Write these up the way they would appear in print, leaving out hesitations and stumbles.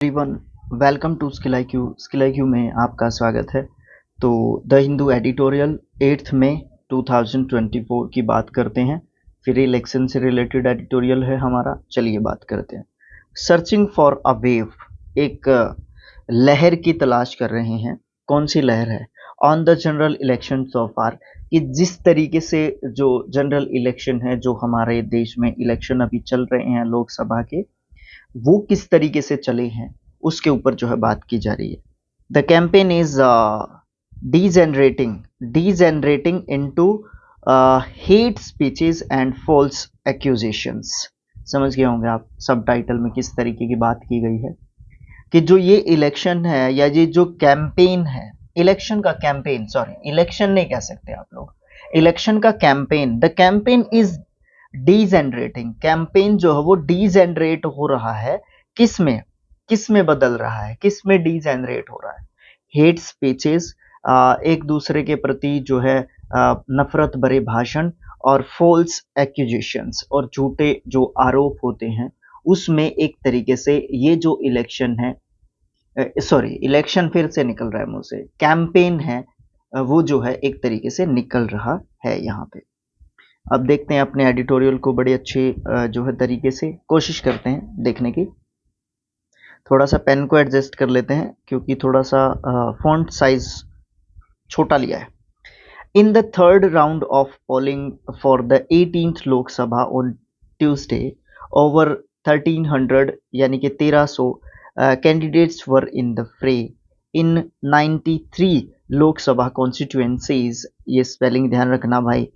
Everyone, welcome to Skill I Q में आपका स्वागत है। तो द हिंदू एडिटोरियल 8 मई 2024 की बात करते हैं। फिर इलेक्शन से रिलेटेड एडिटोरियल है हमारा, चलिए बात करते हैं। सर्चिंग फॉर अ वेव, एक लहर की तलाश कर रहे हैं। कौन सी लहर है? On the general election so far, कि जिस तरीके से जो जनरल इलेक्शन है, जो हमारे देश में इलेक्शन अभी चल रहे हैं लोकसभा के, वो किस तरीके से चले हैं उसके ऊपर जो है बात की जा रही है। The campaign is degenerating into hate speeches and false accusations. समझ गए होंगे आप सब टाइटल में किस तरीके की बात की गई है कि जो ये इलेक्शन है या ये जो कैंपेन है, इलेक्शन का कैंपेन, सॉरी इलेक्शन नहीं कह सकते आप लोग, इलेक्शन का campaign, the campaign is degenerating, campaign जो है वो डीजेनरेट हो रहा है। किस में बदल रहा है, किस में डीजेनरेट हो रहा है? हेट स्पीचेस, एक दूसरे के प्रति जो है नफरत भरे भाषण, और फॉल्स एक्यूजेशंस, और झूठे जो आरोप होते हैं, उसमें एक तरीके से ये जो इलेक्शन है, सॉरी इलेक्शन फिर से निकल रहा है मुंह से, कैंपेन है, वो जो है एक तरीके से निकल रहा है यहाँ पे। अब देखते हैं अपने एडिटोरियल को बड़े अच्छे जो है तरीके से कोशिश करते हैं देखने की। थोड़ा सा पेन को एडजस्ट कर लेते हैं क्योंकि थोड़ा सा फॉन्ट साइज छोटा लिया है। In the third round of polling for the 18th Lok Sabha on Tuesday, over 1300 यानी कि 1300 कैंडिडेट्स वर इन द फ्रे इन 93 लोकसभा कॉन्स्टिट्यूएंसीज, ये स्पेलिंग ध्यान रखना भाई,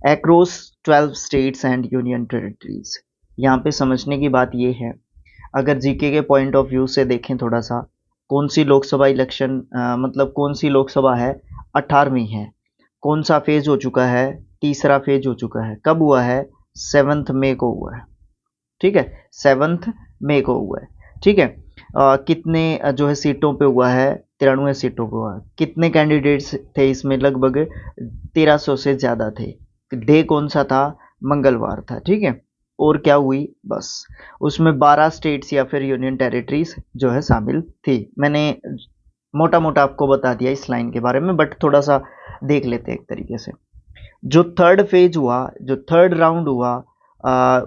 across 12 states and union territories. यहाँ पे समझने की बात ये है, अगर जीके के पॉइंट ऑफ व्यू से देखें थोड़ा सा, कौन सी लोकसभा इलेक्शन मतलब कौन सी लोकसभा है? 18वीं है। कौन सा फेज हो चुका है? तीसरा फेज हो चुका है। कब हुआ है? 7 मई को हुआ है। ठीक है, 7 मई को हुआ है। ठीक है, कितने जो है सीटों पे हुआ है? 93 सीटों पे हुआ है। कितने कैंडिडेट्स थे इसमें? लगभग 1300 से ज़्यादा थे। डे कौन सा था? मंगलवार था। ठीक है, और क्या हुई? बस उसमें 12 स्टेट्स या फिर यूनियन टेरिटरीज जो है शामिल थी। मैंने मोटा मोटा आपको बता दिया इस लाइन के बारे में, बट थोड़ा सा देख लेते हैं एक तरीके से। जो थर्ड फेज हुआ, जो थर्ड राउंड हुआ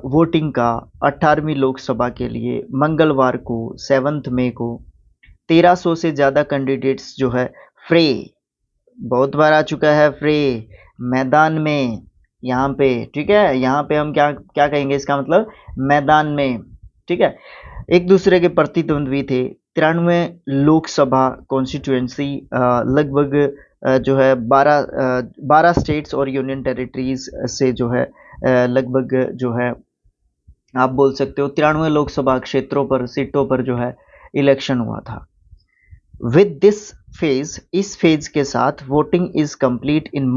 वोटिंग का 18वीं लोकसभा के लिए, मंगलवार को 7 मई को 1300 से ज़्यादा कैंडिडेट्स जो है फ्रे, बहुत बार आ चुका है फ्रे, मैदान में, यहाँ पे। ठीक है, यहाँ पे हम क्या क्या कहेंगे? इसका मतलब मैदान में। ठीक है, एक दूसरे के प्रतिद्वंद्वी थे। 93 लोकसभा कॉन्स्टिट्यूएंसी, लगभग जो है 12 स्टेट्स और यूनियन टेरिटरीज से जो है लगभग जो है आप बोल सकते हो 93 लोकसभा क्षेत्रों पर, सीटों पर जो है इलेक्शन हुआ था। विद दिस फेज, इस फेज के साथ voting is complete in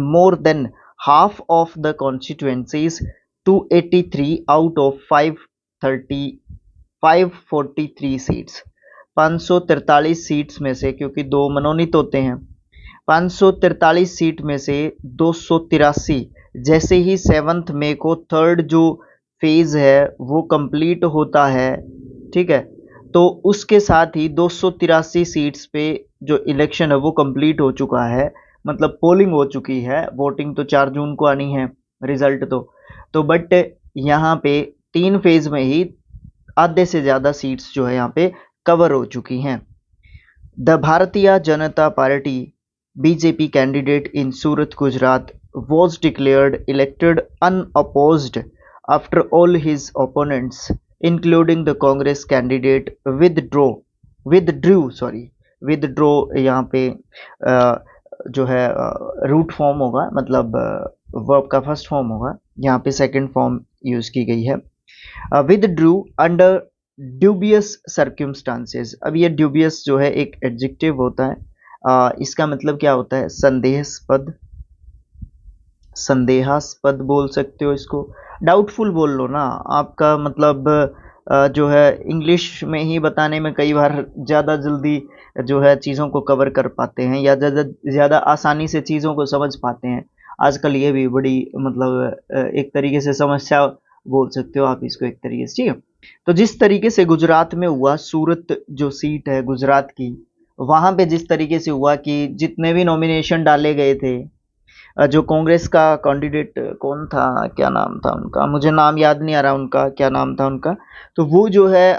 more than half of the constituencies, 283 out of 543 seats. 543 seats में से, क्योंकि दो मनोनीत होते हैं, 543 सीट में से 283, जैसे ही 7 मई को थर्ड जो फेज है वो कंप्लीट होता है, ठीक है, तो उसके साथ ही 283 सीट्स पे जो इलेक्शन है वो कंप्लीट हो चुका है, मतलब पोलिंग हो चुकी है। वोटिंग तो 4 जून को आनी है, रिजल्ट तो बट यहाँ पे 3 फेज में ही आधे से ज़्यादा सीट्स जो है यहाँ पे कवर हो चुकी हैं। The Bharatiya Janata party BJP candidate in Surat, Gujarat was declared elected unopposed after all his opponents, including the Congress candidate, withdrew यहाँ पे जो है रूट फॉर्म होगा, मतलब वर्ब का फर्स्ट फॉर्म होगा, यहाँ पे सेकंड फॉर्म यूज की गई है। withdrew under dubious circumstances। अब ये dubious जो है एक एडजेक्टिव होता है, इसका मतलब क्या होता है? संदेहास्पद, संदेहास्पद बोल सकते हो इसको, डाउटफुल बोल लो ना, आपका मतलब जो है इंग्लिश में ही बताने में कई बार ज़्यादा जल्दी जो है चीज़ों को कवर कर पाते हैं, या ज़्यादा आसानी से चीज़ों को समझ पाते हैं। आजकल ये भी बड़ी मतलब एक तरीके से समस्या बोल सकते हो आप इसको एक तरीके से। ठीक है, तो जिस तरीके से गुजरात में हुआ, सूरत जो सीट है गुजरात की, वहां पे जिस तरीके से हुआ कि जितने भी नॉमिनेशन डाले गए थे, जो कांग्रेस का कैंडिडेट कौन था, क्या नाम था उनका, मुझे नाम याद नहीं आ रहा उनका, क्या नाम था उनका, तो वो जो है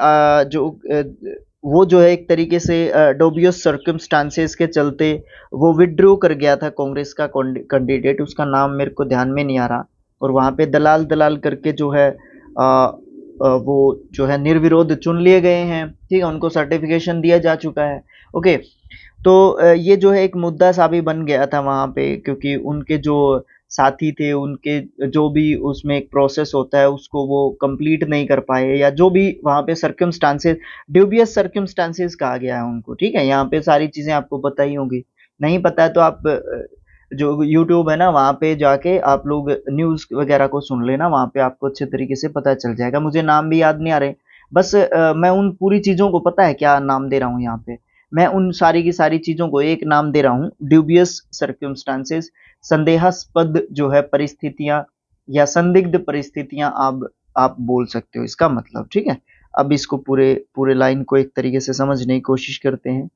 वो जो है एक तरीके से डोबियस सर्कमस्टांसेस के चलते वो विड्रॉ कर गया था कांग्रेस का कैंडिडेट, उसका नाम मेरे को ध्यान में नहीं आ रहा, और वहां पे दलाल दलाल करके जो है वो जो है निर्विरोध चुन लिए गए हैं, ठीक है, उनको सर्टिफिकेशन दिया जा चुका है। ओके, तो ये जो है एक मुद्दा सा भी बन गया था वहाँ पे, क्योंकि उनके जो साथी थे, उनके जो भी उसमें एक प्रोसेस होता है उसको वो कंप्लीट नहीं कर पाए, या जो भी वहाँ पे सर्कमस्टांसेस, ड्यूबियस सर्कमस्टांसेस कहा गया है उनको, ठीक है, यहाँ पे सारी चीज़ें आपको पता ही होंगी, नहीं पता है तो आप जो यूट्यूब है ना वहाँ पे जाके आप लोग न्यूज़ वगैरह को सुन लेना, वहाँ पे आपको अच्छे तरीके से पता चल जाएगा, मुझे नाम भी याद नहीं आ रहे, बस मैं उन पूरी चीज़ों को पता है क्या नाम दे रहा हूँ यहाँ पे, मैं उन सारी की सारी चीज़ों को एक नाम दे रहा हूँ, ड्यूबियस सर्कमस्टांसेस, संदेहास्पद जो है परिस्थितियाँ, या संदिग्ध परिस्थितियाँ आप बोल सकते हो इसका मतलब, ठीक है। अब इसको पूरे पूरे लाइन को एक तरीके से समझने की कोशिश करते हैं।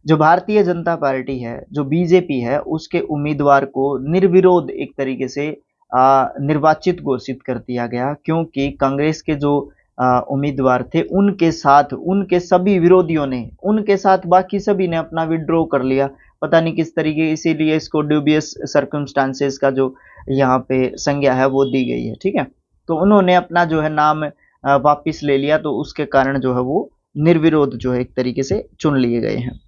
जो भारतीय जनता पार्टी है, जो बीजेपी है, उसके उम्मीदवार को निर्विरोध एक तरीके से निर्वाचित घोषित कर दिया गया, क्योंकि कांग्रेस के जो उम्मीदवार थे उनके साथ उनके सभी विरोधियों ने, उनके साथ बाकी सभी ने अपना विड्रॉ कर लिया, पता नहीं किस तरीके, इसीलिए इसको ड्यूबियस सर्कमस्टांसेस का जो यहाँ पे संज्ञा है वो दी गई है, ठीक है। तो उन्होंने अपना जो है नाम वापिस ले लिया, तो उसके कारण जो है वो निर्विरोध जो है एक तरीके से चुन लिए गए हैं।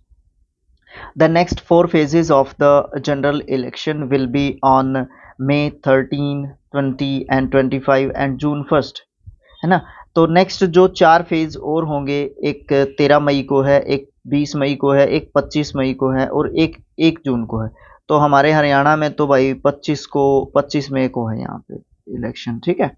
The next four phases of the general election will be on May 13, 20 and 25 and June 1st, है ना। तो नेक्स्ट जो चार फेज और होंगे, एक 13 मई को है, एक 20 मई को है, एक 25 मई को है, और एक 1 जून को है। तो हमारे हरियाणा में तो भाई 25 मई को है यहाँ पे इलेक्शन, ठीक है।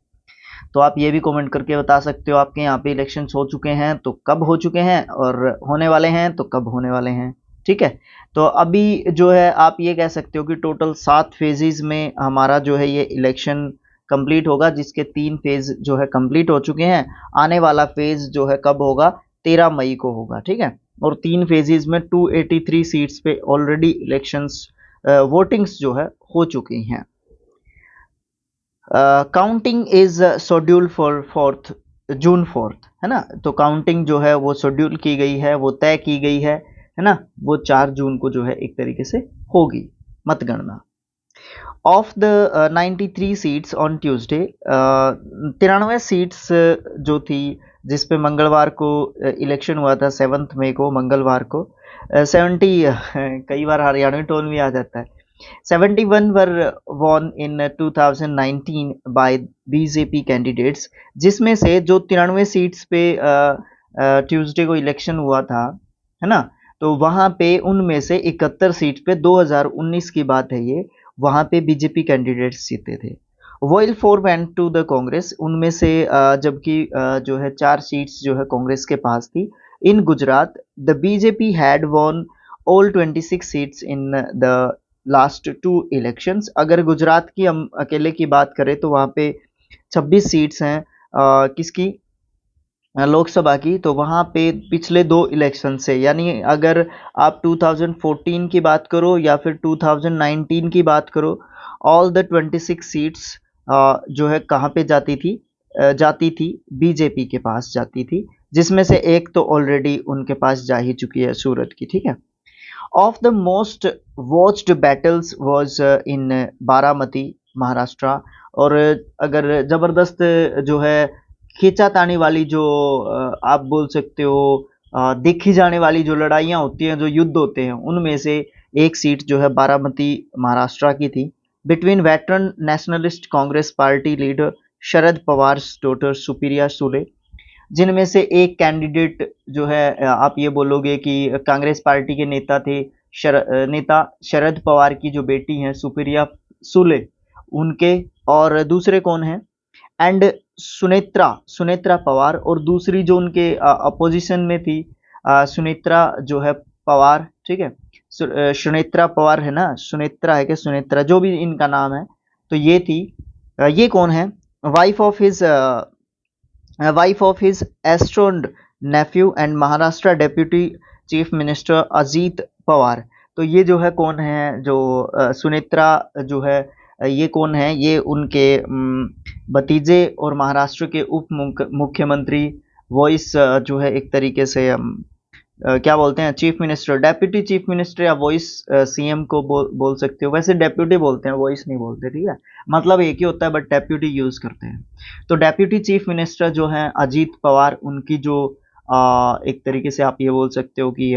तो आप ये भी कमेंट करके बता सकते हो आपके यहाँ पे इलेक्शन हो चुके हैं तो कब हो चुके हैं, और होने वाले हैं तो कब होने वाले हैं, ठीक है। तो अभी जो है आप ये कह सकते हो कि टोटल 7 फेजेस में हमारा जो है ये इलेक्शन कंप्लीट होगा, जिसके 3 फेज जो है कंप्लीट हो चुके हैं। आने वाला फेज जो है कब होगा, 13 मई को होगा, ठीक है। और 3 फेजेस में 283 सीट्स पे ऑलरेडी इलेक्शंस वोटिंग्स जो है हो चुकी हैं। काउंटिंग इज शेड्यूल फॉर जून 4, है ना। तो काउंटिंग जो है वो शेड्यूल की गई है, वो तय की गई है ना, वो 4 जून को जो है एक तरीके से होगी मतगणना। Of the 93 seats on Tuesday, 93 seats जो थी जिसपे मंगलवार को इलेक्शन हुआ था, 7 मई को मंगलवार को, 70 कई बार हरियाणवी टोन भी आ जाता है, 71 were won in 2019 by BJP candidates, जिसमें से जो 93 सीट्स पे ट्यूसडे को इलेक्शन हुआ था, है ना, तो वहां पे उनमें से 71 सीट पे 2019 की बात है ये, वहां पे बीजेपी कैंडिडेट्स जीते थे। While 4 went to the Congress, उनमें से जबकि जो है 4 सीट्स जो है कांग्रेस के पास थी। In Gujarat the BJP had won all 26 seats in the last 2 elections. अगर गुजरात की हम अकेले की बात करें तो वहाँ पे 26 सीट्स हैं किसकी, लोकसभा की, तो वहाँ पे पिछले 2 इलेक्शन से, यानी अगर आप 2014 की बात करो या फिर 2019 की बात करो, ऑल द 26 सीट्स जो है कहाँ पे जाती थी बीजेपी के पास जाती थी, जिसमें से एक तो ऑलरेडी उनके पास जा ही चुकी है, सूरत की, ठीक है। Of the most watched battles was in Baramati, Maharashtra. और अगर जबरदस्त जो है खींचातानी वाली जो आप बोल सकते हो देखी जाने वाली जो लड़ाइयाँ होती हैं, जो युद्ध होते हैं, उनमें से एक सीट जो है बारामती महाराष्ट्र की थी, between veteran Nationalist Congress Party leader Sharad Pawar daughter Supriya Sule, जिनमें से एक कैंडिडेट जो है आप ये बोलोगे कि कांग्रेस पार्टी के नेता थे, नेता शरद पवार की जो बेटी हैं सुप्रिया सुले, उनके, और दूसरे कौन हैं, एंड सुनेत्रा पवार, और दूसरी जो उनके अपोजिशन में थी सुनेत्रा जो है पवार, ठीक है, सुनेत्रा पवार है ना, सुनेत्रा है कि सुनेत्रा, जो भी इनका नाम है, तो ये थी, ये कौन है, wife of his wife of his estranged nephew and Maharashtra deputy chief minister Ajit Pawar. तो ये जो है कौन है, जो सुनेत्रा जो है, ये कौन है, ये उनके भतीजे और महाराष्ट्र के उप मुख्यमंत्री वॉइस जो है एक तरीके से क्या बोलते हैं, chief minister, deputy chief minister या वॉइस सीएम को बोल सकते हो। वैसे डेप्यूटी बोलते हैं, वॉइस नहीं बोलते, ठीक है, मतलब एक ही होता है बट डेप्यूटी यूज करते हैं। तो डेप्यूटी चीफ मिनिस्टर जो है अजीत पवार, उनकी जो एक तरीके से आप ये बोल सकते हो कि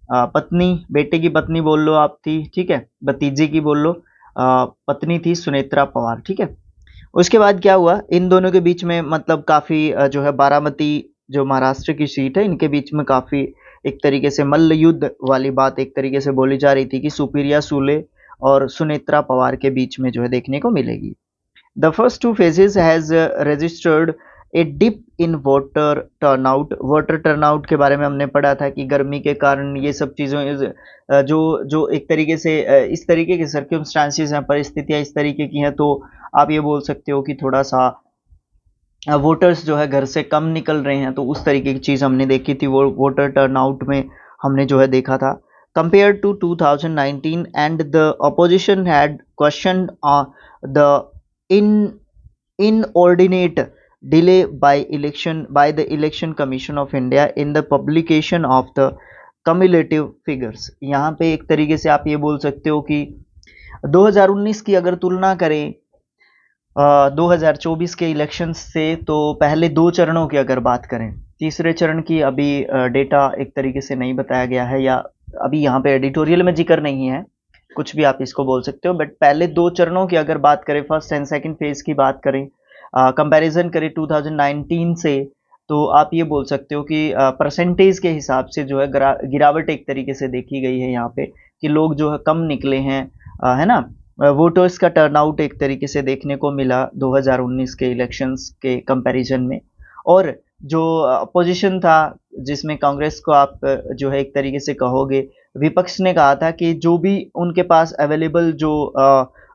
पत्नी, बेटे की पत्नी बोल लो आप थी, ठीक है, भतीजे की बोल लो, पत्नी थी सुनेत्रा पवार, ठीक है। उसके बाद क्या हुआ, इन दोनों के बीच में मतलब काफी जो है बारामती जो महाराष्ट्र की सीट है, इनके बीच में काफी एक तरीके से मल्ल युद्ध वाली बात एक तरीके से बोली जा रही थी कि सुप्रिया सुले और सुनेत्रा पवार के बीच में जो है देखने को मिलेगी। The first two phases has registered a dip in voter turnout के बारे में हमने पढ़ा था कि गर्मी के कारण ये सब चीज़ों जो जो एक तरीके से इस तरीके के सर्कमस्टांसिस हैं, परिस्थितियां इस तरीके की हैं, तो आप ये बोल सकते हो कि थोड़ा सा वोटर्स जो है घर से कम निकल रहे हैं, तो उस तरीके की चीज़ हमने देखी थी, वो वोटर टर्नआउट में हमने जो है देखा था। Compare to 2019 and the opposition had question the in inordinate delay by the election commission of India in the publication of the cumulative figures। यहाँ पे एक तरीके से आप ये बोल सकते हो कि 2019 की अगर तुलना करें 2024 के इलेक्शंस से, तो पहले दो चरणों की अगर बात करें, तीसरे चरण की अभी डेटा एक तरीके से नहीं बताया गया है, या अभी यहाँ पे एडिटोरियल में जिक्र नहीं है, कुछ भी आप इसको बोल सकते हो, बट पहले दो चरणों की अगर बात करें, फर्स्ट एंड सेकंड फेज की बात करें, कंपैरिजन करें 2019 से, तो आप ये बोल सकते हो कि परसेंटेज के हिसाब से जो है गिरावट एक तरीके से देखी गई है यहाँ पे, कि लोग जो है कम निकले हैं, है ना, वोटर्स का टर्नआउट एक तरीके से देखने को मिला 2019 के इलेक्शंस के कंपैरिजन में। और जो अपोजिशन था, जिसमें कांग्रेस को आप जो है एक तरीके से कहोगे, विपक्ष ने कहा था कि जो भी उनके पास अवेलेबल जो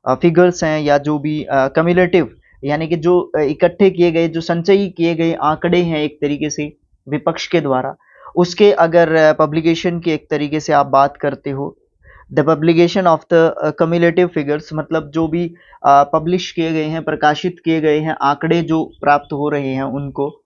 फिगर्स हैं, या जो भी कम्युलेटिव यानी कि जो इकट्ठे किए गए, जो संचयी किए गए आंकड़े हैं एक तरीके से विपक्ष के द्वारा, उसके अगर पब्लिकेशन की एक तरीके से आप बात करते हो, the publication of the cumulative figures, मतलब जो भी पब्लिश किए गए हैं, प्रकाशित किए गए हैं आंकड़े जो प्राप्त हो रहे हैं उनको,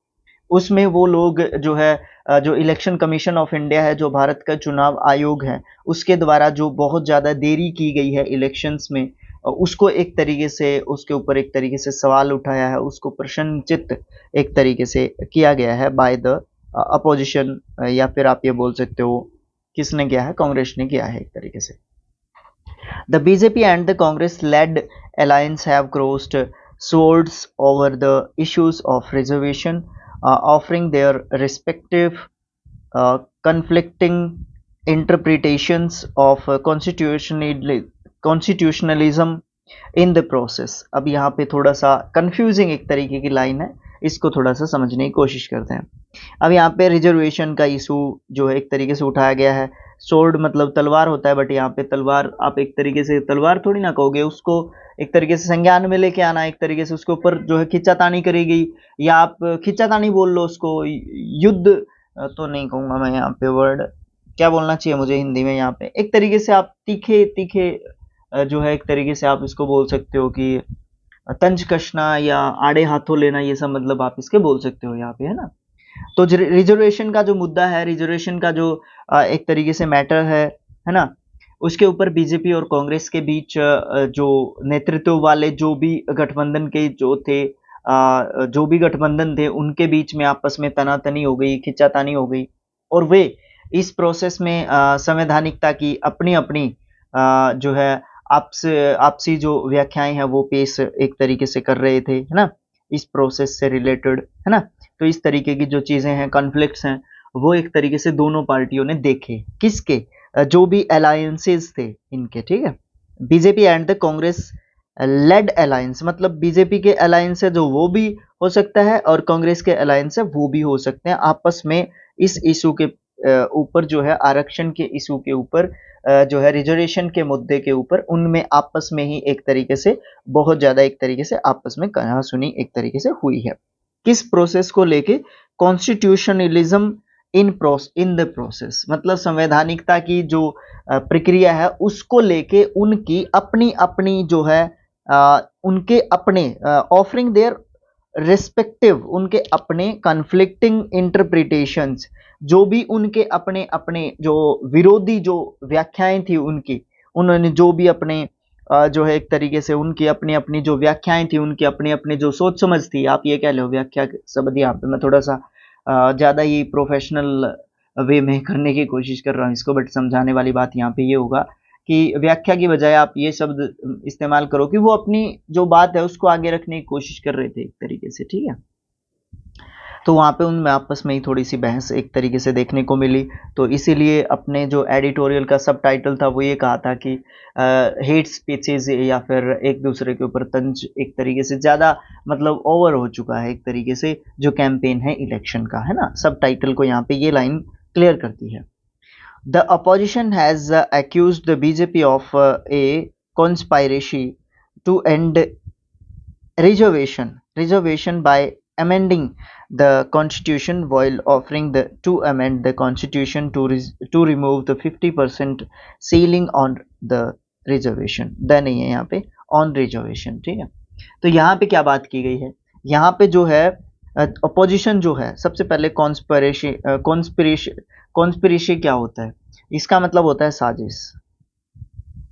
उसमें वो लोग जो है जो इलेक्शन कमीशन ऑफ इंडिया है, जो भारत का चुनाव आयोग है, उसके द्वारा जो बहुत ज़्यादा देरी की गई है इलेक्शंस में, उसको एक तरीके से उसके ऊपर एक तरीके से सवाल उठाया है, उसको प्रश्नचित एक तरीके से किया गया है बाय द अपोजिशन, या फिर आप ये बोल सकते हो किसने किया है, कांग्रेस ने किया है एक तरीके से। The BJP and the Congress led alliance have crossed swords over the issues of reservation, offering their respective conflicting interpretations of constitutionalism in the process. अब यहाँ पे थोड़ा सा कंफ्यूजिंग एक तरीके की लाइन है, इसको थोड़ा सा समझने की कोशिश करते हैं। अब यहाँ पे रिजर्वेशन का इशू जो है एक तरीके से उठाया गया है। सोर्ड मतलब तलवार होता है, बट यहाँ पे तलवार आप एक तरीके से तलवार थोड़ी ना कहोगे, उसको एक तरीके से संज्ञान में लेके आना, एक तरीके से उसके ऊपर जो है खिंचातानी करी गई, या आप खिंचातानी बोल लो उसको, युद्ध तो नहीं कहूँगा मैं यहाँ पे, वर्ड क्या बोलना चाहिए मुझे हिंदी में, यहाँ पे एक तरीके से आप तीखे तीखे जो है एक तरीके से आप इसको बोल सकते हो कि तंज कसना या आड़े हाथों लेना, ये सब मतलब आप इसके बोल सकते हो यहाँ पे, है ना। तो रिजर्वेशन का जो मुद्दा है, रिजर्वेशन का जो एक तरीके से मैटर है ना, उसके ऊपर बीजेपी और कांग्रेस के बीच जो नेतृत्व वाले जो भी गठबंधन के जो थे, जो भी गठबंधन थे, उनके बीच में आपस में तनातनी हो गई, खिंचातानी हो गई, और वे इस प्रोसेस में संवैधानिकता की अपनी अपनी जो है आपसी जो व्याख्याएं हैं वो पेश एक तरीके से कर रहे थे, है ना, इस प्रोसेस से रिलेटेड, है ना। तो इस तरीके की जो चीजें हैं, कॉन्फ्लिक्ट्स हैं, वो एक तरीके से दोनों पार्टियों ने देखे, किसके, जो भी अलायंसेस थे इनके, ठीक है। BJP and the Congress led alliance, मतलब बीजेपी के अलायंस है जो वो भी हो सकता है, और कांग्रेस के अलायंस है वो भी हो सकते हैं, आपस में इस इशू के ऊपर जो है, आरक्षण के इशू के ऊपर जो है, रिजर्वेशन के मुद्दे के ऊपर, उनमें आपस में ही एक तरीके से बहुत ज्यादा एक तरीके से आपस में कहासुनी एक तरीके से हुई है। किस प्रोसेस को लेके? कॉन्स्टिट्यूशनलिज्म इन द प्रोसेस, मतलब संवैधानिकता की जो प्रक्रिया है उसको लेके उनकी अपनी अपनी जो है उनके अपने ऑफरिंग देयर रिस्पेक्टिव, उनके अपने कन्फ्लिक्टिंग इंटरप्रिटेशंस, जो भी उनके अपने अपने जो विरोधी जो व्याख्याएं थी उनकी, उन्होंने जो भी अपने जो है एक तरीके से उनकी अपनी अपनी जो व्याख्याएं थी, उनकी अपनी अपनी जो सोच समझ थी, आप ये कह लो व्याख्या शब्द यहाँ पे मैं थोड़ा सा ज़्यादा ही प्रोफेशनल वे में करने की कोशिश कर रहा हूँ इसको, बट समझाने वाली बात यहाँ पे ये होगा कि व्याख्या की बजाय आप ये शब्द इस्तेमाल करो कि वो अपनी जो बात है उसको आगे रखने की कोशिश कर रहे थे एक तरीके से, ठीक है। तो वहाँ पे उनमें आपस में ही थोड़ी सी बहस एक तरीके से देखने को मिली, तो इसीलिए अपने जो एडिटोरियल का सब टाइटल था वो ये कहा था कि हेट स्पीचेज या फिर एक दूसरे के ऊपर तंज एक तरीके से ज़्यादा मतलब ओवर हो चुका है एक तरीके से जो कैंपेन है इलेक्शन का, है ना। सब टाइटल को यहाँ पे ये लाइन क्लियर करती है। The opposition has accused the BJP of a conspiracy to end reservation by amending the constitution while offering to amend the constitution to remove the 50% ceiling on the reservation। The नहीं है यहाँ पे, on reservation, ठीक है। तो यहाँ पे क्या बात की गई है, यहाँ पे जो है अपोजिशन जो है, सबसे पहले कॉन्स्पिरेसी क्या होता है? इसका मतलब होता है साजिश,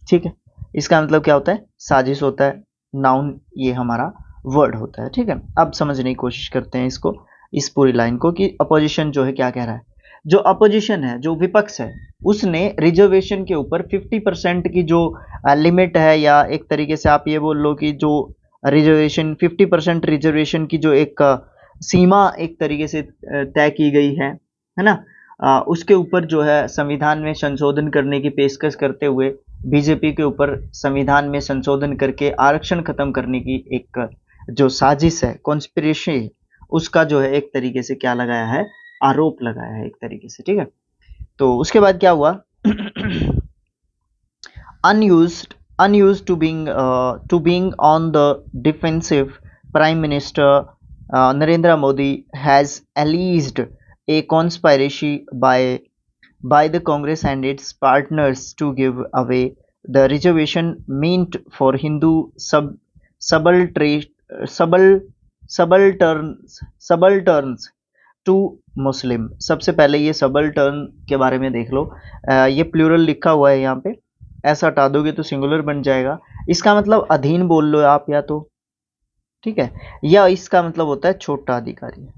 ठीक है। इसका मतलब क्या होता है? साजिश होता है। नाउन ये हमारा वर्ड होता है, ठीक है। अब समझने की कोशिश करते हैं इसको, इस पूरी लाइन को, कि अपोजिशन जो है क्या कह रहा है। जो अपोजिशन है, जो विपक्ष है, उसने रिजर्वेशन के ऊपर 50% की जो लिमिट है, या एक तरीके से आप ये बोल लो कि जो रिजर्वेशन 50% रिजर्वेशन की जो एक सीमा एक तरीके से तय की गई है ना, उसके ऊपर जो है संविधान में संशोधन करने की पेशकश करते हुए बीजेपी के ऊपर संविधान में संशोधन करके आरक्षण खत्म करने की एक जो साजिश है, कॉन्स्पिरेसी, उसका जो है एक तरीके से क्या लगाया है? आरोप लगाया है एक तरीके से, ठीक है। तो उसके बाद क्या हुआ? unused to being on the defensive, Prime Minister Narendra Modi has alleged a conspiracy by the Congress and its partners to give away the reservation meant for Hindu subalterns to Muslim. सबसे पहले ये subaltern के बारे में देख लो, ये plural लिखा हुआ है यहाँ पे, ऐसा हटा दोगे तो सिंगुलर बन जाएगा। इसका मतलब अधीन बोल लो आप, या तो, ठीक है, या इसका मतलब होता है छोटा अधिकारी,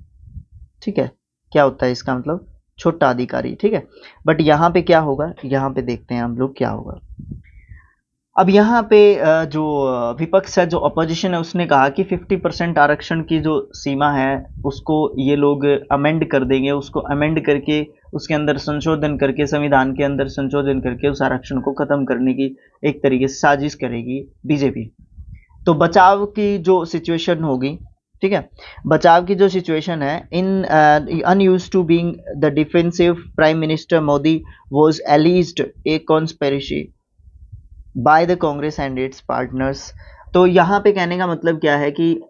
ठीक है। क्या होता है इसका मतलब? छोटा अधिकारी, ठीक है। बट यहाँ पे क्या होगा, यहाँ पे देखते हैं हम लोग क्या होगा। अब यहाँ पे जो विपक्ष है, जो अपोजिशन है, उसने कहा कि 50% आरक्षण की जो सीमा है उसको ये लोग अमेंड कर देंगे, उसको अमेंड करके उसके अंदर संशोधन करके, संविधान के अंदर संशोधन करके उस आरक्षण को खत्म करने की एक तरीके से साजिश करेगी बीजेपी। तो बचाव की जो सिचुएशन होगी, ठीक है, बचाव की जो सिचुएशन है, in unused to being the defensive, prime minister Modi was alleged a conspiracy by the Congress and its partners. तो यहाँ पे कहने का मतलब क्या है कि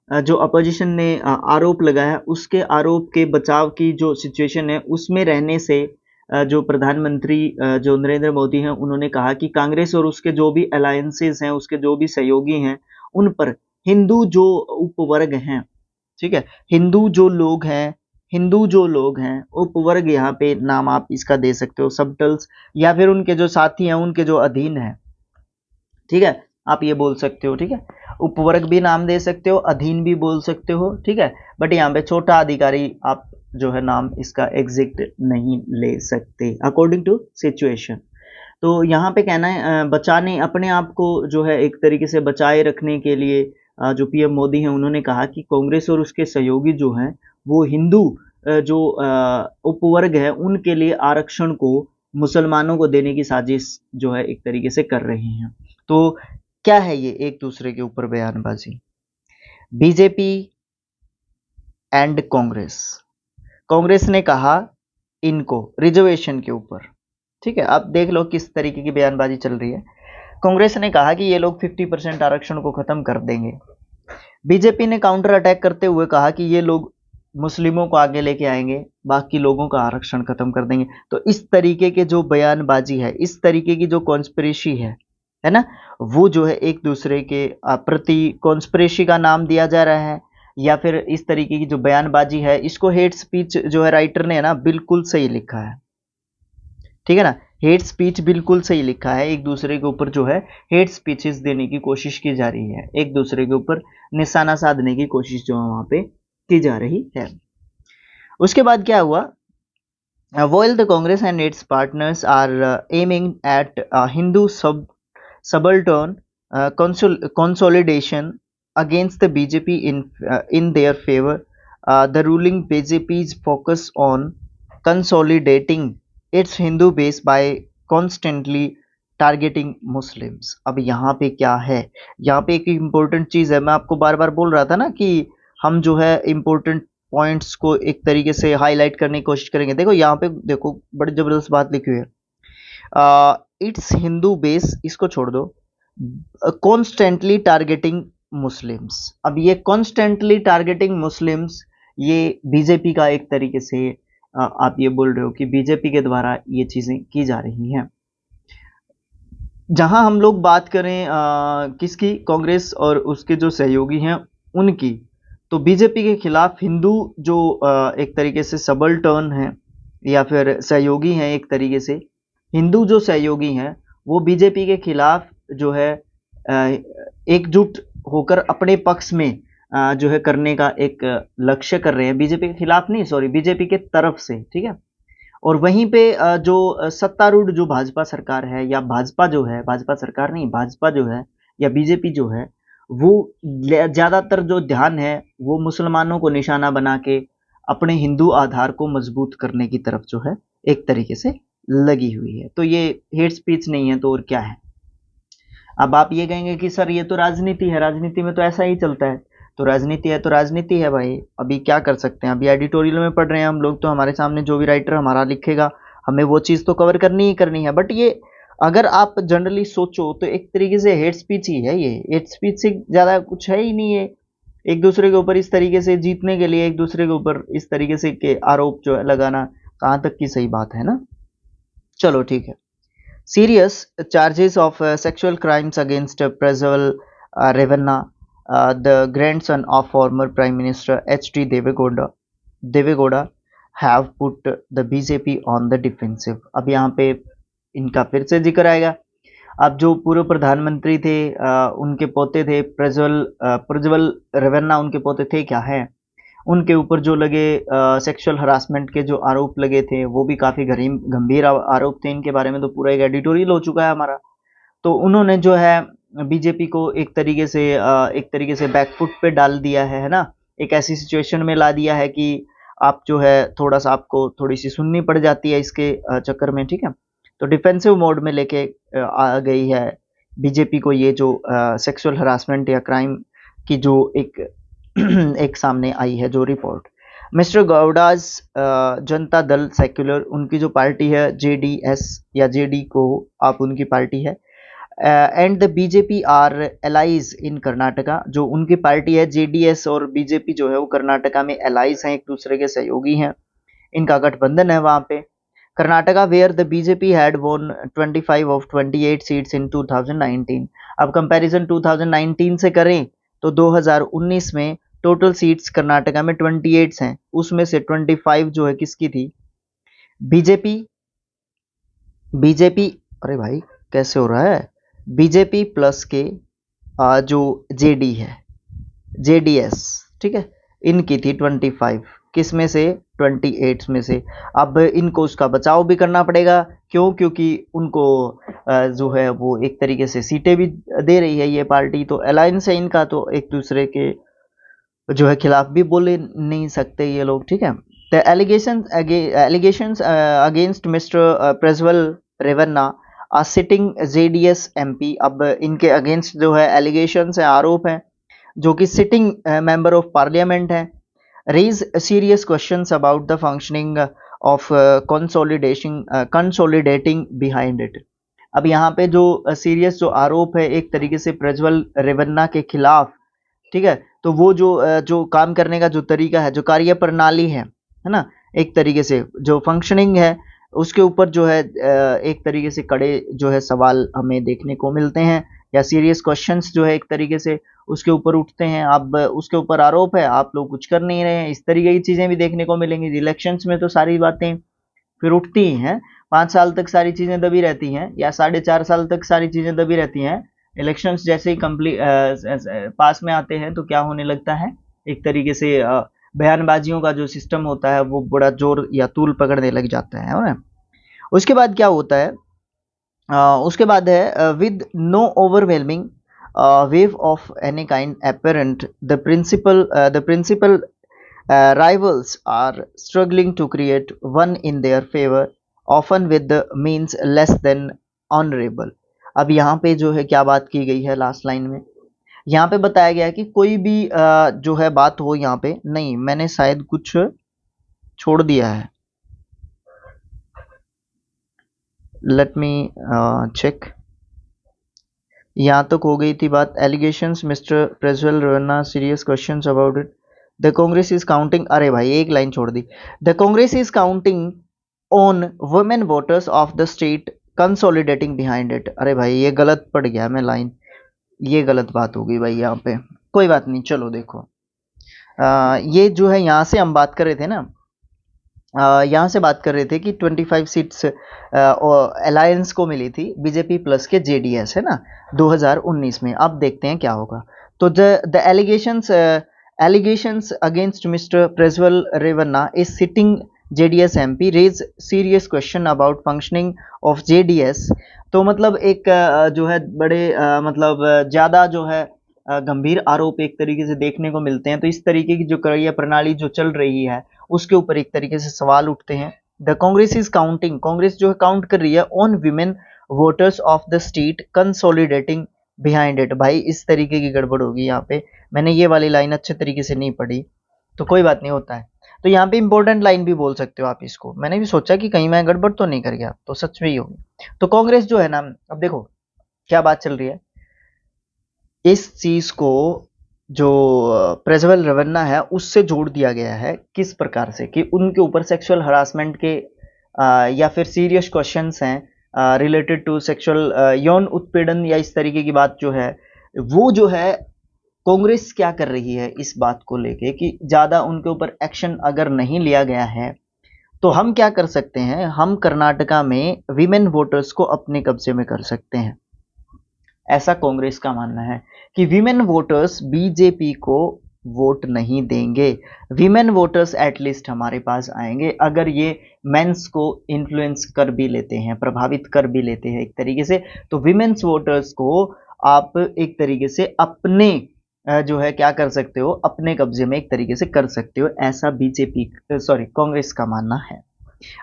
जो अपोजिशन ने आरोप लगाया, उसके आरोप के बचाव की जो सिचुएशन है उसमें रहने से जो प्रधानमंत्री जो नरेंद्र मोदी हैं, उन्होंने कहा कि कांग्रेस और उसके जो भी अलायंसेस हैं, उसके जो भी सहयोगी हैं, उन पर हिंदू जो उपवर्ग हैं, ठीक है, हिंदू जो लोग हैं, उपवर्ग, यहाँ पे नाम आप इसका दे सकते हो सबटल्स, या फिर उनके जो साथी हैं, उनके जो अधीन हैं, ठीक है, आप ये बोल सकते हो, ठीक है। उपवर्ग भी नाम दे सकते हो, अधीन भी बोल सकते हो, ठीक है। बट यहाँ पे छोटा अधिकारी आप जो है नाम इसका एग्जैक्ट नहीं ले सकते अकॉर्डिंग टू सिचुएशन। तो यहाँ पे कहना है बचाने, अपने आप को जो है एक तरीके से बचाए रखने के लिए जो पीएम मोदी हैं, उन्होंने कहा कि कांग्रेस और उसके सहयोगी जो हैं वो हिंदू जो उपवर्ग है उनके लिए आरक्षण को मुसलमानों को देने की साजिश जो है एक तरीके से कर रहे हैं। तो क्या है ये एक दूसरे के ऊपर बयानबाजी? बीजेपी एंड कांग्रेस ने कहा इनको रिजर्वेशन के ऊपर, ठीक है। अब देख लो किस तरीके की बयानबाजी चल रही है। कांग्रेस ने कहा कि ये लोग 50% आरक्षण को खत्म कर देंगे, बीजेपी ने काउंटर अटैक करते हुए कहा कि ये लोग मुस्लिमों को आगे लेके आएंगे, बाकी लोगों का आरक्षण खत्म कर देंगे। तो इस तरीके के जो बयानबाजी है, इस तरीके की जो कॉन्स्पिरेसी है ना, वो जो है एक दूसरे के प्रति कॉन्स्पिरेसी का नाम दिया जा रहा है, या फिर इस तरीके की जो बयानबाजी है, इसको हेट स्पीच जो है राइटर ने है ना बिल्कुल सही लिखा है, ठीक है ना। हेट स्पीच बिल्कुल सही लिखा है, एक दूसरे के ऊपर जो है हेट स्पीचेस देने की कोशिश की जा रही है, एक दूसरे के ऊपर निशाना साधने की कोशिश जो है वहां पे की जा रही है। उसके बाद क्या हुआ, while the Congress and its partners are aiming at Hindu subaltern consolidation against the BJP in their favor, the ruling BJP's focus on consolidating its Hindu base by constantly targeting Muslims. अब यहाँ पे क्या है, यहाँ पे एक important चीज है, मैं आपको बार बार बोल रहा था ना कि हम जो है इम्पोर्टेंट पॉइंट्स को एक तरीके से हाईलाइट करने की कोशिश करेंगे। देखो यहाँ पे देखो बड़ी जबरदस्त बात लिखी हुई है, इट्स हिंदू बेस, इसको छोड़ दो, कॉन्स्टेंटली टारगेटिंग मुस्लिम्स। अब ये कॉन्स्टेंटली टारगेटिंग मुस्लिम्स, ये बीजेपी का एक तरीके से आप ये बोल रहे हो कि बीजेपी के द्वारा ये चीजें की जा रही हैं। जहां हम लोग बात करें किसकी, कांग्रेस और उसके जो सहयोगी हैं उनकी, तो बीजेपी के खिलाफ हिंदू जो एक तरीके से सबल्टर्न हैं या फिर सहयोगी हैं, एक तरीके से हिंदू जो सहयोगी हैं वो बीजेपी के खिलाफ जो है एकजुट होकर अपने पक्ष में जो है करने का एक लक्ष्य कर रहे हैं, बीजेपी के खिलाफ नहीं, सॉरी, बीजेपी के तरफ से, ठीक है। और वहीं पे जो सत्तारूढ़ जो भाजपा सरकार है, या भाजपा जो है, भाजपा सरकार नहीं, भाजपा जो है या बीजेपी जो है, वो ज्यादातर जो ध्यान है वो मुसलमानों को निशाना बना के अपने हिंदू आधार को मजबूत करने की तरफ जो है एक तरीके से लगी हुई है। तो ये हेट स्पीच नहीं है तो और क्या है। अब आप ये कहेंगे कि सर ये तो राजनीति है, राजनीति में तो ऐसा ही चलता है। तो राजनीति है तो राजनीति है भाई, अभी क्या कर सकते हैं, अभी एडिटोरियल में पढ़ रहे हैं हम लोग, तो हमारे सामने जो भी राइटर हमारा लिखेगा हमें वो चीज़ तो कवर करनी ही करनी है। बट ये अगर आप जनरली सोचो तो एक तरीके से हेट स्पीच ही है, ये हेट स्पीच से ज़्यादा कुछ है ही नहीं है। एक दूसरे के ऊपर इस तरीके से जीतने के लिए एक दूसरे के ऊपर इस तरीके से के आरोप जो है लगाना कहाँ तक की सही बात है ना। चलो ठीक है। Serious charges of sexual crimes against Prajwal Revanna, the grandson of former Prime Minister H.D. Devegoda, have put the BJP on the defensive। अब यहाँ पे इनका फिर से जिक्र आएगा। अब जो पूर्व प्रधानमंत्री थे उनके पोते थे प्रज्वल रेवन्ना, उनके पोते थे क्या है, उनके ऊपर जो लगे सेक्सुअल हरासमेंट के जो आरोप लगे थे वो भी काफ़ी गंभीर आरोप थे। इनके बारे में तो पूरा एक एडिटोरियल हो चुका है हमारा। तो उन्होंने जो है बीजेपी को एक तरीके से बैकफुट पे डाल दिया है ना, एक ऐसी सिचुएशन में ला दिया है कि आप जो है थोड़ा सा आपको थोड़ी सी सुननी पड़ जाती है इसके चक्कर में, ठीक है। तो डिफेंसिव मोड में लेके आ गई है बीजेपी को ये जो सेक्सुअल हरासमेंट या क्राइम की जो एक सामने आई है जो report. Mister गौडाज Janata Dal secular, उनकी जो पार्टी है जेडीएस या जेडी को आप उनकी पार्टी है, and the BJP are allies in Karnataka, जो उनकी पार्टी है जेडीएस और बीजेपी जो है वो कर्नाटका में एलाइज हैं, एक दूसरे के सहयोगी हैं, इनका गठबंधन है वहाँ पे। Karnataka where the BJP had won 25 of 28 seats in 2019। अब कंपैरिजन 2019 से करें तो 2019 में टोटल सीट्स कर्नाटका में 28 हैं, उसमें से 25 जो है किसकी थी, बीजेपी। अरे भाई कैसे हो रहा है, बीजेपी प्लस के जो जेडी है, जेडीएस, ठीक है, इनकी थी 25, किस में से, 28 में से। अब इनको उसका बचाव भी करना पड़ेगा, क्यों, क्योंकि उनको जो है वो एक तरीके से सीटें भी दे रही है ये पार्टी, तो अलायंस है इनका, तो एक दूसरे के जो है खिलाफ भी बोले नहीं सकते ये लोग, ठीक है। The allegations against Mr Prajwal Revanna a sitting JDS MP. अब इनके अगेंस्ट जो है एलिगेशंस है, आरोप हैं, जो कि सिटिंग मेंबर ऑफ पार्लियामेंट हैं, raise serious questions about the functioning of consolidating behind it. अब यहाँ पे जो सीरियस जो आरोप है एक तरीके से प्रज्वल रेवन्ना के खिलाफ ठीक है, तो वो जो काम करने का जो तरीका है, जो कार्य प्रणाली है ना, एक तरीके से जो फंक्शनिंग है उसके ऊपर जो है एक तरीके से कड़े जो है सवाल हमें देखने को मिलते हैं, या सीरियस क्वेश्चंस जो है एक तरीके से उसके ऊपर उठते हैं। अब उसके ऊपर आरोप है आप लोग कुछ कर नहीं रहे हैं, इस तरीके की चीजें भी देखने को मिलेंगी। इलेक्शंस में तो सारी बातें फिर उठती ही हैं, 5 साल तक सारी चीजें दबी रहती हैं, या 4.5 साल तक सारी चीजें दबी रहती हैं। इलेक्शंस जैसे ही कंप्लीट पास में आते हैं तो क्या होने लगता है, एक तरीके से बयानबाजियों का जो सिस्टम होता है वो बड़ा जोर या तूल पकड़ने लग जाता है ना। उसके बाद क्या होता है, उसके बाद है with no overwhelming wave of any kind apparent the principal rivals are struggling to create one in their favor, often with the means less than honorable। अब यहाँ पे जो है क्या बात की गई है लास्ट लाइन में, यहाँ पे बताया गया है कि कोई भी जो है बात हो, यहाँ पे नहीं, मैंने शायद कुछ छोड़ दिया है, लेट मी चेक। यहाँ तक हो गई थी बात, allegations mister Prajwal Ranna serious questions about it, the Congress is counting, अरे भाई एक लाइन छोड़ दी, the Congress is counting on women voters of the state consolidating behind it. अरे भाई ये गलत पड़ गया मैं लाइन, ये गलत बात हो गई भाई यहाँ पे, कोई बात नहीं, चलो देखो ये जो है यहाँ से हम बात कर रहे थे ना, यहाँ से बात कर रहे थे कि 25 सीट्स अलायंस को मिली थी बीजेपी प्लस के जेडीएस, है ना, 2019 में। अब देखते हैं क्या होगा। तो the allegations against Mr Prajwal Revanna is sitting JDS MP raise serious question about functioning of JDS. तो मतलब एक जो है बड़े मतलब ज़्यादा जो है गंभीर आरोप एक तरीके से देखने को मिलते हैं। तो इस तरीके की जो कार्य प्रणाली जो चल रही है उसके ऊपर एक तरीके से सवाल उठते हैं। The Congress is counting, Congress जो है काउंट कर रही है on women voters of the state consolidating behind it. भाई इस तरीके की गड़बड़ होगी यहाँ पे, मैंने ये वाली लाइन अच्छे तरीके से नहीं पढ़ी, तो कोई बात नहीं, होता है। तो यहाँ पे इंपॉर्टेंट लाइन भी बोल सकते हो आप इसको, मैंने भी सोचा कि कहीं मैं गड़बड़ तो नहीं कर गया, तो सच में ही होगी। तो कांग्रेस जो है ना, अब देखो क्या बात चल रही है, इस चीज को जो प्रज्वल रेवन्ना है उससे जोड़ दिया गया है, किस प्रकार से कि उनके ऊपर सेक्सुअल हरासमेंट के या फिर सीरियस क्वेश्चंस हैं रिलेटेड टू सेक्सुअल यौन उत्पीड़न या इस तरीके की बात जो है, वो जो है कांग्रेस क्या कर रही है इस बात को लेके कि ज्यादा उनके ऊपर एक्शन अगर नहीं लिया गया है तो हम क्या कर सकते हैं, हम कर्नाटका में विमेन वोटर्स को अपने कब्जे में कर सकते हैं। ऐसा कांग्रेस का मानना है कि विमेन वोटर्स बीजेपी को वोट नहीं देंगे, विमेन वोटर्स एटलीस्ट हमारे पास आएंगे अगर ये मेंस को इन्फ्लुएंस कर भी लेते हैं, प्रभावित कर भी लेते हैं एक तरीके से। तो विमेन्स वोटर्स को आप एक तरीके से अपने जो है क्या कर सकते हो, अपने कब्जे में एक तरीके से कर सकते हो, ऐसा बीजेपी सॉरी कांग्रेस का मानना है।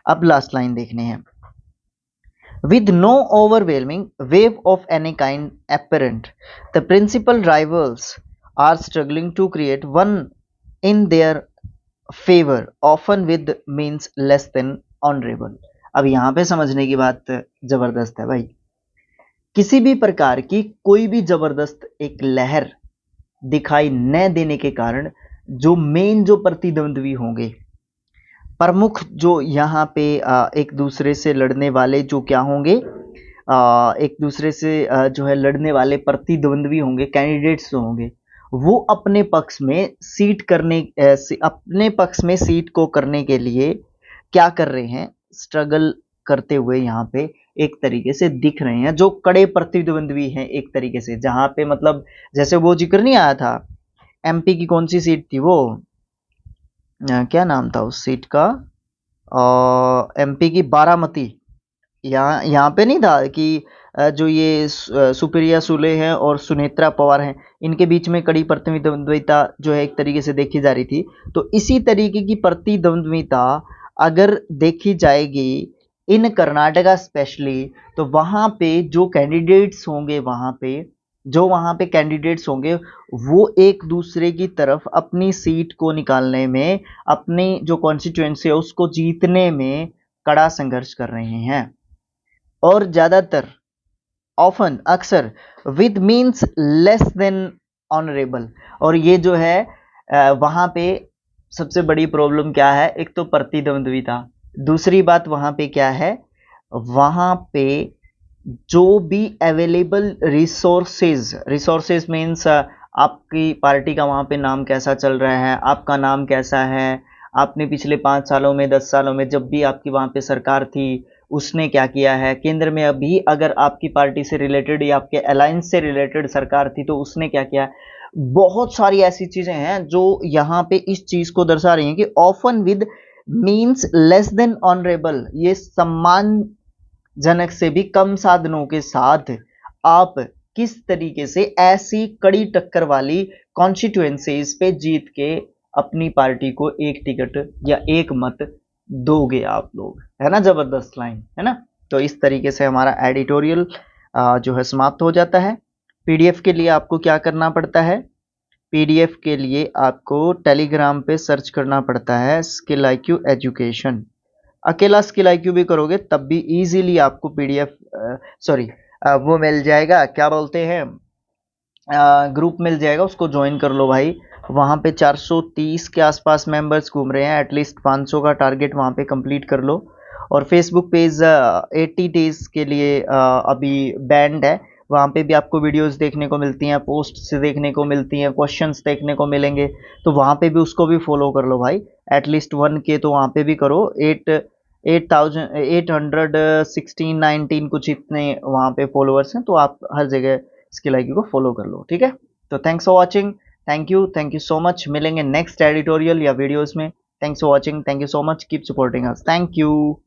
अब लास्ट लाइन देखने हैं, with no overwhelming wave of any kind apparent, the principal rivals are struggling to create one in their favor, often with means less than honorable। अब यहाँ पे समझने की बात जबरदस्त है भाई, किसी भी प्रकार की कोई भी जबरदस्त एक लहर दिखाई न देने के कारण जो मेन जो प्रतिद्वंद्वी होंगे, प्रमुख जो यहाँ पे एक दूसरे से लड़ने वाले जो क्या होंगे, एक दूसरे से जो है लड़ने वाले प्रतिद्वंद्वी होंगे, कैंडिडेट्स जो होंगे, वो अपने पक्ष में अपने पक्ष में सीट को करने के लिए क्या कर रहे हैं, स्ट्रगल करते हुए यहाँ पे एक तरीके से दिख रहे हैं, जो कड़े प्रतिद्वंद्वी हैं एक तरीके से। जहाँ पे मतलब जैसे वो जिक्र नहीं आया था, एमपी की कौन सी सीट थी वो, क्या नाम था उस सीट का, एमपी की बारामती, यहाँ पे नहीं था कि जो ये सुप्रिया सुले हैं और सुनेत्रा पवार हैं, इनके बीच में कड़ी प्रतिद्वंद्विता जो है एक तरीके से देखी जा रही थी। तो इसी तरीके की प्रतिद्वंद्विता अगर देखी जाएगी इन कर्नाटका स्पेशली, तो वहाँ पे जो कैंडिडेट्स होंगे, वहाँ पे कैंडिडेट्स होंगे वो एक दूसरे की तरफ अपनी सीट को निकालने में, अपनी जो कॉन्स्टिट्यूएंसी है उसको जीतने में कड़ा संघर्ष कर रहे हैं, और ज़्यादातर ऑफन अक्सर with means less than honourable. और ये जो है वहाँ पे सबसे बड़ी प्रॉब्लम क्या है, एक तो प्रतिद्वंद्विता, दूसरी बात वहाँ पे क्या है, वहाँ पे जो भी अवेलेबल रिसोर्सेज, रिसोर्सेज मीन्स आपकी पार्टी का वहाँ पे नाम कैसा चल रहा है, आपका नाम कैसा है, आपने पिछले 5 सालों में 10 सालों में जब भी आपकी वहाँ पे सरकार थी उसने क्या किया है, केंद्र में अभी अगर आपकी पार्टी से रिलेटेड या आपके अलायंस से रिलेटेड सरकार थी तो उसने क्या किया। बहुत सारी ऐसी चीजें हैं जो यहाँ पे इस चीज को दर्शा रही हैं कि often with means less than honourable, ये सम्मानजनक से भी कम साधनों के साथ आप किस तरीके से ऐसी कड़ी टक्कर वाली कॉन्स्टिट्यूएंसीज पे जीत के अपनी पार्टी को एक टिकट या एक मत दोगे आप लोग, है ना। जबरदस्त लाइन है ना। तो इस तरीके से हमारा एडिटोरियल जो है समाप्त हो जाता है। पीडीएफ के लिए आपको क्या करना पड़ता है, पीडीएफ के लिए आपको टेलीग्राम पे सर्च करना पड़ता है स्किल IQ एजुकेशन। अकेला स्किल IQ भी करोगे तब भी इजीली आपको पीडीएफ सॉरी वो मिल जाएगा, क्या बोलते हैं, ग्रुप मिल जाएगा, उसको ज्वाइन कर लो भाई। वहाँ पे 430 के आसपास मेंबर्स घूम रहे हैं, एटलीस्ट 500 का टारगेट वहाँ पे कंप्लीट कर लो। और फेसबुक पेज 80 डेज के लिए अभी बैंड है, वहाँ पे भी आपको वीडियोस देखने को मिलती हैं, पोस्ट्स देखने को मिलती हैं, क्वेश्चंस देखने को मिलेंगे, तो वहाँ पे भी उसको भी फॉलो कर लो भाई। एटलीस्ट 1K तो वहाँ पे भी करो। 8,816-19 कुछ इतने वहाँ पे फॉलोअर्स हैं, तो आप हर जगह स्किल IQ को फॉलो कर लो, ठीक है। तो thanks for watching, thank you so much. मिलेंगे नेक्स्ट एडिटोरियल या वीडियोस में। Thanks for watching, thank you so much, keep supporting us, thank you.